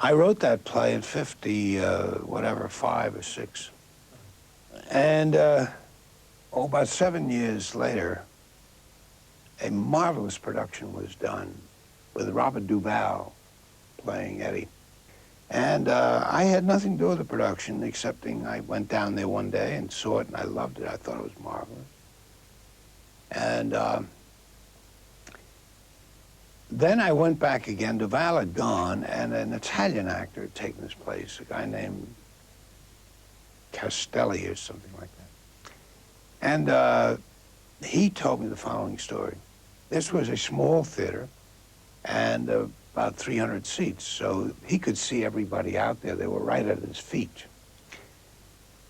I wrote that play at 50, whatever, 5 or 6. And about 7 years later, a marvelous production was done with Robert Duvall playing Eddie. And I had nothing to do with the production, excepting I went down there one day and saw it, and I loved it. I thought it was marvelous. And then I went back again. Duvall had gone, and an Italian actor had taken his place, a guy named Castelli or something like that. And he told me the following story. This was a small theater, and about 300 seats, so he could see everybody out there. They were right at his feet.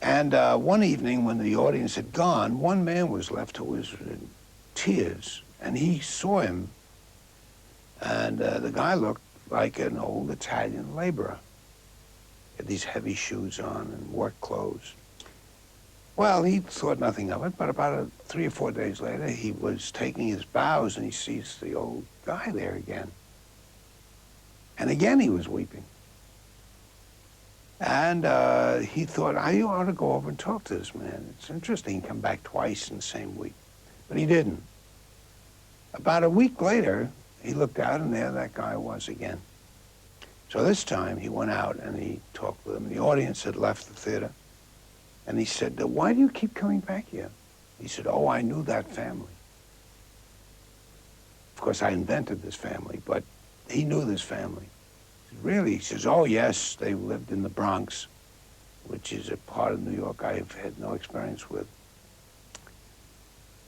And one evening when the audience had gone, one man was left who was in tears, and he saw him, and the guy looked like an old Italian laborer. He had these heavy shoes on and work clothes. Well, he thought nothing of it, but about 3 or 4 days later, he was taking his bows, and he sees the old guy there again. And again, he was weeping. And he thought, I ought to go over and talk to this man. It's interesting he come back twice in the same week. But he didn't. About a week later, he looked out, and there that guy was again. So this time, he went out, and he talked with him. The audience had left the theater. And he said, why do you keep coming back here? He said, oh, I knew that family. Of course, I invented this family, but he knew this family. He said, really? He says, oh, yes, they lived in the Bronx, which is a part of New York I've had no experience with.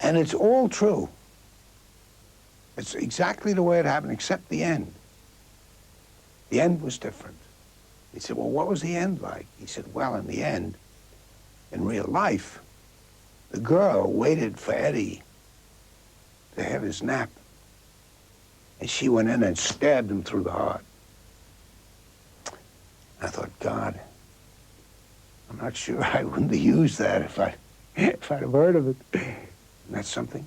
And it's all true. It's exactly the way it happened, except the end. The end was different. He said, well, what was the end like? He said, well, in the end, in real life, the girl waited for Eddie to have his nap. And she went in and stabbed him through the heart. I thought, God, I'm not sure I wouldn't have used that if I'd have heard of it. Isn't that something?